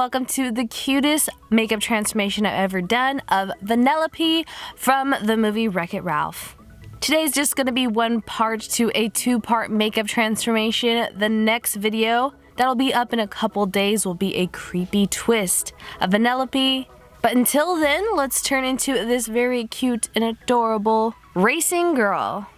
welcome to the cutest makeup transformation I've ever done of Vanellope from the movie Wreck-It Ralph. Today's just going to be one part to a two-part makeup transformation. The next video that'll be up in a couple days will be a creepy twist of Vanellope. But until then, let's turn into this very cute and adorable racing girl.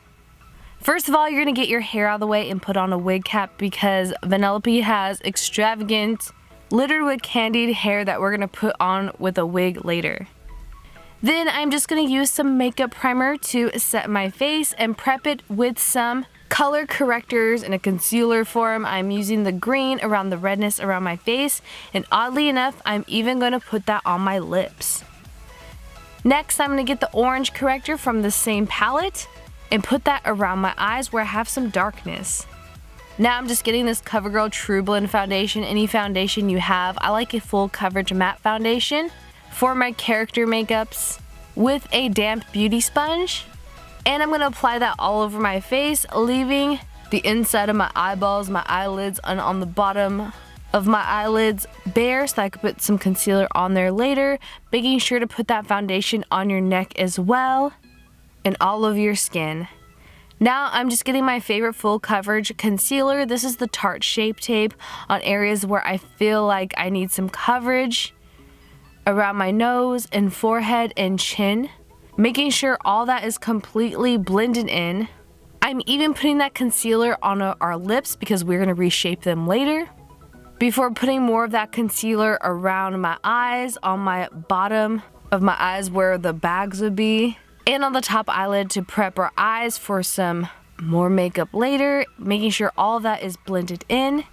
First of all, you're going to get your hair out of the way and put on a wig cap because Vanellope has extravagant, littered with candied hair that we're going to put on with a wig later. Then I'm just going to use some makeup primer to set my face and prep it with some color correctors in a concealer form. I'm using the green around the redness around my face, and oddly enough, I'm even going to put that on my lips. Next, I'm going to get the orange corrector from the same palette and put that around my eyes where I have some darkness. Now I'm just getting this CoverGirl True Blend foundation, any foundation you have. I like a full coverage matte foundation for my character makeups with a damp beauty sponge. And I'm going to apply that all over my face, leaving the inside of my eyeballs, my eyelids, and on the bottom of my eyelids bare so I could put some concealer on there later. Making sure to put that foundation on your neck as well and all over your skin. Now I'm just getting my favorite full coverage concealer. This is the Tarte Shape Tape on areas where I feel like I need some coverage around my nose and forehead and chin. Making sure all that is completely blended in. I'm even putting that concealer on our lips because we're going to reshape them later. Before putting more of that concealer around my eyes, on my bottom of my eyes where the bags would be, and on the top eyelid to prep our eyes for some more makeup later, making sure all of that is blended in.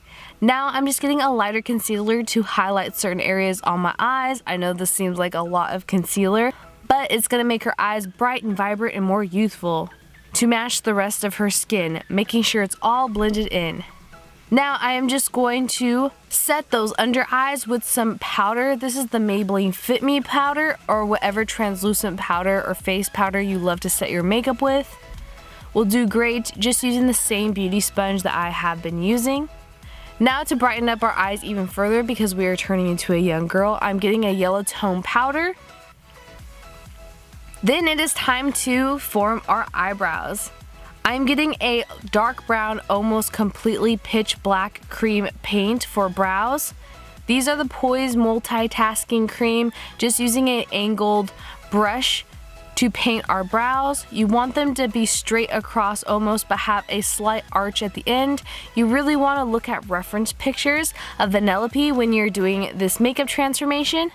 Now I'm just getting a lighter concealer to highlight certain areas on my eyes. I know this seems like a lot of concealer, but it's going to make her eyes bright and vibrant and more youthful to match the rest of her skin, making sure it's all blended in. Now I am just going to set those under eyes with some powder. This is the Maybelline Fit Me powder, or whatever translucent powder or face powder you love to set your makeup with. Will do great just using the same beauty sponge that I have been using. Now to brighten up our eyes even further because we are turning into a young girl, I'm getting a yellow tone powder. Then it is time to form our eyebrows. I'm getting a dark brown, almost completely pitch black cream paint for brows. These are the Poise Multitasking Creme, just using an angled brush to paint our brows. You want them to be straight across almost, but have a slight arch at the end. You really want to look at reference pictures of Vanellope when you're doing this makeup transformation.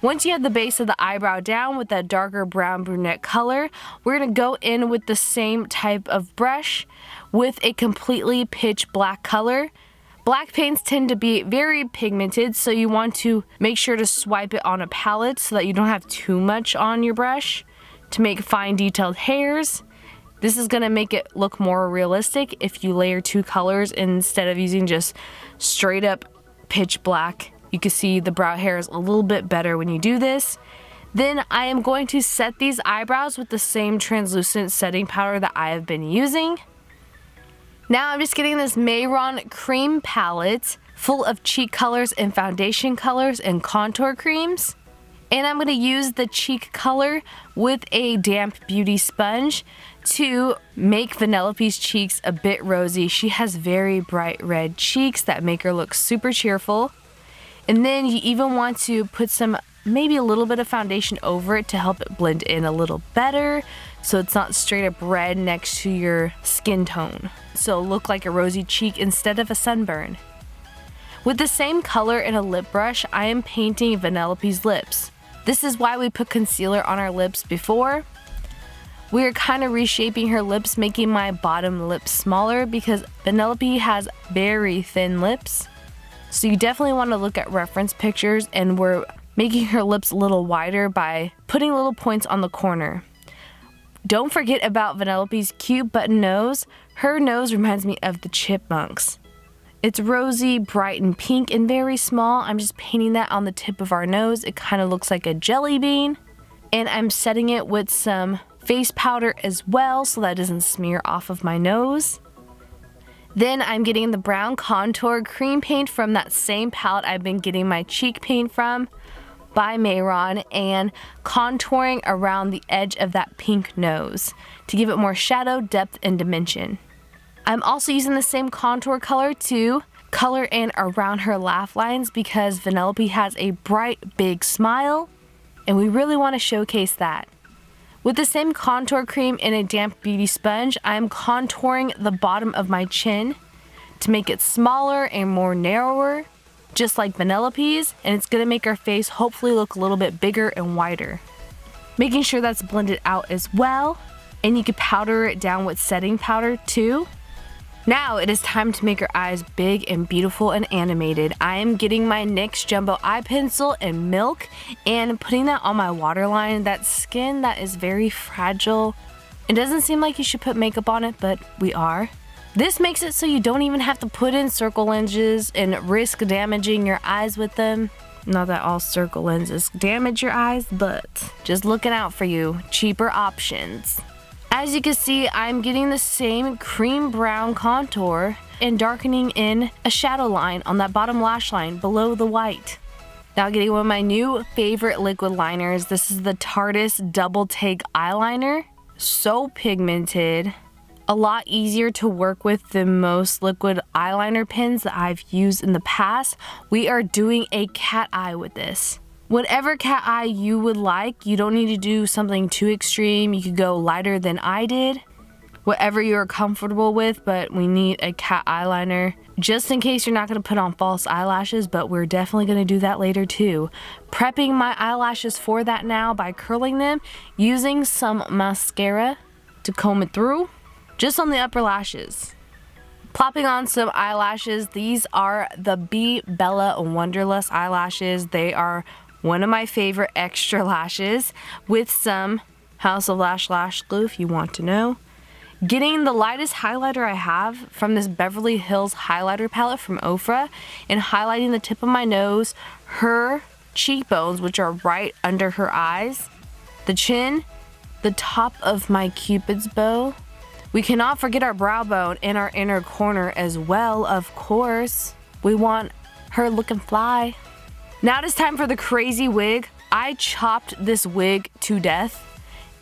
Once you have the base of the eyebrow down with that darker brown brunette color, we're going to go in with the same type of brush with a completely pitch black color. Black paints tend to be very pigmented, so you want to make sure to swipe it on a palette so that you don't have too much on your brush to make fine detailed hairs. This is going to make it look more realistic if you layer two colors instead of using just straight up pitch black. You can see the brow hairs a little bit better when you do this. Then I am going to set these eyebrows with the same translucent setting powder that I have been using. Now I'm just getting this Mehron cream palette full of cheek colors and foundation colors and contour creams. And I'm going to use the cheek color with a damp beauty sponge to make Vanellope's cheeks a bit rosy. She has very bright red cheeks that make her look super cheerful. And then you even want to put some, maybe a little bit of foundation over it to help it blend in a little better so it's not straight up red next to your skin tone. So it'll look like a rosy cheek instead of a sunburn. With the same color and a lip brush, I am painting Vanellope's lips. This is why we put concealer on our lips before. We are kind of reshaping her lips, making my bottom lip smaller because Vanellope has very thin lips. So you definitely want to look at reference pictures, and we're making her lips a little wider by putting little points on the corner. Don't forget about Vanellope's cute button nose. Her nose reminds me of the chipmunks. It's rosy, bright, and pink, and very small. I'm just painting that on the tip of our nose. It kind of looks like a jelly bean. And I'm setting it with some face powder as well so that it doesn't smear off of my nose. Then I'm getting the brown contour cream paint from that same palette I've been getting my cheek paint from by Mehron and contouring around the edge of that pink nose to give it more shadow, depth, and dimension. I'm also using the same contour color to color in around her laugh lines because Vanellope has a bright, big smile, and we really want to showcase that. With the same contour cream and a damp beauty sponge, I'm contouring the bottom of my chin to make it smaller and more narrower, just like Vanellope's, and it's going to make our face hopefully look a little bit bigger and wider. Making sure that's blended out as well, and you can powder it down with setting powder too. Now it is time to make her eyes big and beautiful and animated. I am getting my NYX Jumbo Eye Pencil in Milk and putting that on my waterline. That skin that is very fragile. It doesn't seem like you should put makeup on it, but we are. This makes it so you don't even have to put in circle lenses and risk damaging your eyes with them. Not that all circle lenses damage your eyes, but just looking out for you. Cheaper options. As you can see, I'm getting the same cream brown contour and darkening in a shadow line on that bottom lash line below the white. Now getting one of my new favorite liquid liners. This is the Tarte Double Take Eyeliner. So pigmented. A lot easier to work with than most liquid eyeliner pens that I've used in the past. We are doing a cat eye with this. Whatever cat eye you would like, you don't need to do something too extreme. You could go lighter than I did. Whatever you're comfortable with, but we need a cat eyeliner just in case you're not going to put on false eyelashes, but we're definitely going to do that later too. Prepping my eyelashes for that now by curling them, using some mascara to comb it through, just on the upper lashes. Plopping on some eyelashes. These are the Be Bella Wonderlust eyelashes. They are one of my favorite extra lashes with some House of Lash glue if you want to know. Getting the lightest highlighter I have from this Beverly Hills highlighter palette from Ofra and highlighting the tip of my nose, her cheekbones, which are right under her eyes, the chin, the top of my Cupid's bow. We cannot forget our brow bone and our inner corner as well, of course. We want her looking fly. Now it is time for the crazy wig. I chopped this wig to death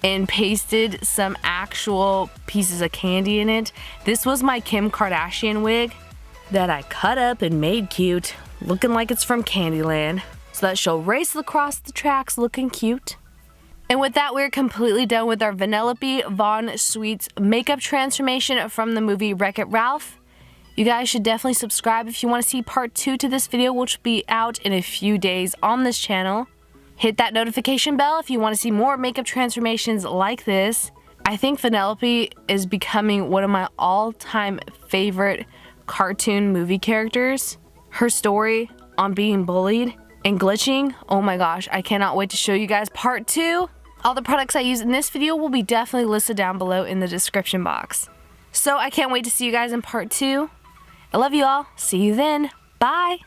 and pasted some actual pieces of candy in it. This was my Kim Kardashian wig that I cut up and made cute, looking like it's from Candyland, so that she'll race across the tracks looking cute. And with that, we're completely done with our Vanellope Von Schweetz makeup transformation from the movie Wreck-It Ralph. You guys should definitely subscribe if you want to see part 2 to this video, which will be out in a few days on this channel. Hit that notification bell if you want to see more makeup transformations like this. I think Vanellope is becoming one of my all-time favorite cartoon movie characters. Her story on being bullied and glitching, oh my gosh, I cannot wait to show you guys part 2. All the products I use in this video will be definitely listed down below in the description box. So I can't wait to see you guys in part 2. I love you all. See you then. Bye.